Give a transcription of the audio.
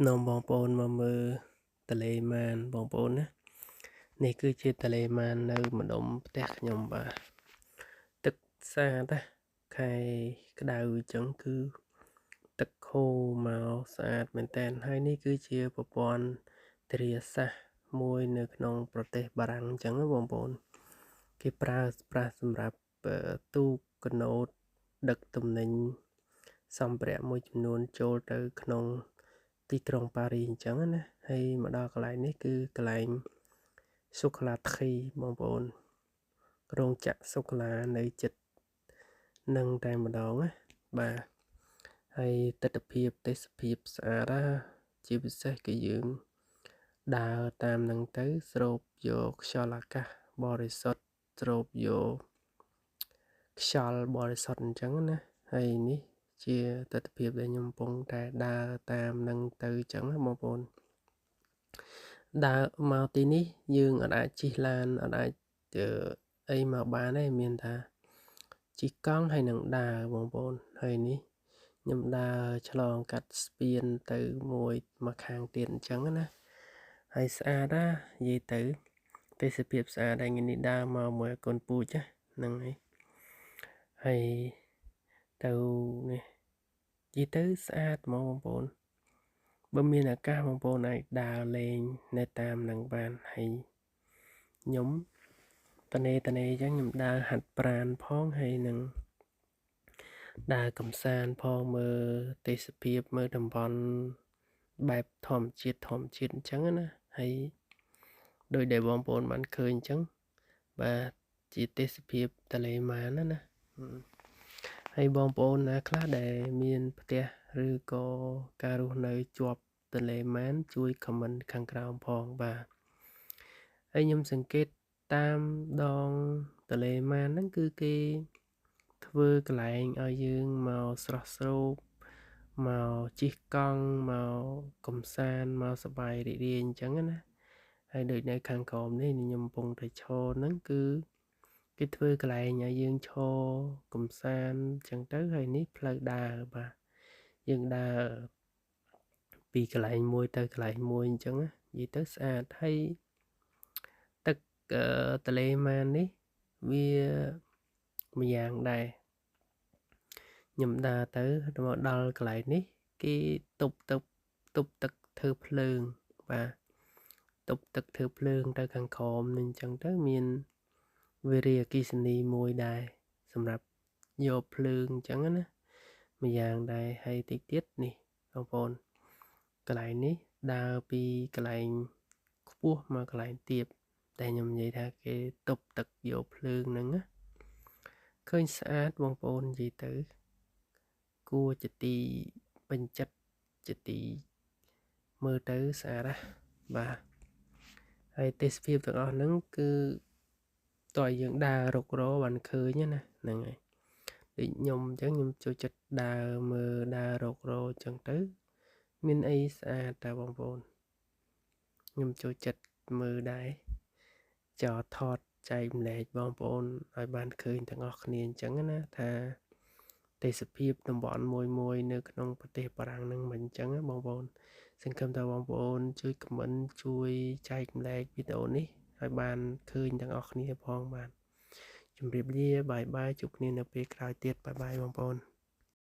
នាំបងប្អូនមកមើលទន្លេម៉ានបងប្អូនណានេះគឺជាទន្លេម៉ាននៅម្ដុំផ្ទះខ្ញុំបាទទឹកស្អាតណាខែក្តៅអញ្ចឹងគឺទឹកហូរមកស្អាតមែនតើហើយនេះគឺជាប្រព័ន្ធធារាសាស្ត្រមួយនៅក្នុងប្រទេសបារាំងអញ្ចឹងណាបងប្អូនគេប្រើប្រាស់សម្រាប់ទូកកណូតដឹកទំនិញសម្ភារៈមួយចំនួនចូលទៅក្នុងទីក្រុងប៉ារីអញ្ចឹងណាហើយមកដល់កន្លែងនេះគឺកន្លែងសូកូឡាទ្រីបងប្អូនរោងចក្រសូកូឡានៅចិត្តនឹងតែម្ដងណាបាទហើយទស្សនភាពទេសភាពស្អាតណាជាពិសេសគឺយើងដើរតាមនឹងទៅស្រូបយកខ្យល់អាកាសបរិសុទ្ធស្រូបយកខ្យល់បរិសុទ្ធអញ្ចឹងណាហើយនេះជាទស្សនភាពដែលខ្ញុំកំពុងតែដើរតាមនឹងទៅអញ្ចឹងណាបងប្អូនដើរមកទីនេះយើងអាចជិះឡានអាចអីមកបានទេមានថាជិះកង់ហើយនឹងដើរបងប្អូនហើយនេះខ្ញុំដើរឆ្លងកាត់ស្ពានទៅមួយមកខាងទៀតអញ្ចឹងណាហើយស្អាតណានិយាយទៅទេសភាពស្អាតហើយនេះដើរមកមួយកូនពូជហ្នឹងហើយទៅនេះនិយាយទៅស្អាតហ្មងបងប្អូនបើមានឱកាសបងប្អូនអាចដើរលេងនៅតាមនឹងបានហើយខ្ញុំតនេអញ្ចឹងខ្ញុំដើរហាត់ប្រាណផងហើយនឹងដើរកំសាន្តផងមើលទេសភាពមើលតំបន់បែបធម្មជាតិអញ្ចឹងណាហើយដោយដែលបងប្អូនបានឃើញអញ្ចឹងបាទជាទេសភាពទន្លេម៉ានណាហើយបងប្អូនណាខ្លះដែលមានផ្ទះឬក៏ការរស់នៅជាប់ទន្លេម៉ានជួយ comment ខាងក្រោមផងបាទហើយខ្ញុំសង្កេតតាមដងទន្លេម៉ានហ្នឹងគឺគេធ្វើកន្លែងឲ្យយើងមកស្រស់ស្រូបមកជិះកង់មកកំសាន្តមកសប្បាយរីករាយអញ្ចឹងណាហើយដូចនៅខាងក្រោមនេះខ្ញុំកំពុងតែឈរហ្នឹងគឺគេធ្វើកន្លែងឲ្យយើងឈរកំសាន្តអញ្ចឹងទៅហើយនេះផ្លូវដើរបាទយើងដើរពីកន្លែងមួយទៅកន្លែងមួយអញ្ចឹងនិយាយទៅស្អាតហើយទឹកទន្លេម៉ាននេះវាម្យ៉ាងដែរខ្ញុំដើរទៅមកដល់កន្លែងនេះគេទប់ទឹកធ្វើភ្លើងបាទទប់ទឹកធ្វើភ្លើងទៅខាងក្រោមនេះអញ្ចឹងទៅមានវារីអគ្គិសនីមួយដែរសម្រាប់យកភ្លើងអញ្ចឹងណាម្យ៉ាងដែរហើយតិចទៀតនេះបងប្អូនកន្លែងនេះដើរពីកន្លែងខ្ពស់មកកន្លែងទាបតែខ្ញុំនិយាយថាគេទប់ទឹកយកភ្លើងហ្នឹងណាឃើញស្អាតបងប្អូននិយាយទៅគួរជាទីពេញចិត្តជាទីមើលទៅស្អាតណាបាទហើយទេសភាពទាំងអស់ហ្នឹងគឺតើយើងដើររុករកបានឃើញណាហ្នឹងហើយដូចខ្ញុំអញ្ចឹងខ្ញុំចូលចិត្តដើរមើលដើររុករកអញ្ចឹងទៅមានអីស្អាតតើបងប្អូនខ្ញុំចូលចិត្តមើលដែរចោលថតចែកម្លែកបងប្អូនឲ្យបានឃើញទាំងអស់គ្នាអញ្ចឹងណាថាទេសភាពតំបន់មួយនៅក្នុងប្រទេសបារាំងនឹងមិនអញ្ចឹងបងប្អូនសង្ឃឹមថាបងប្អូនជួយ comment ជួយចែកម្លែកវីដេអូនេះឲ្យបានឃើញទាំងអស់គ្នាផងបាទជម្រាបលាបាយជួបគ្នានៅពេលក្រោយទៀតបាយបងប្អូន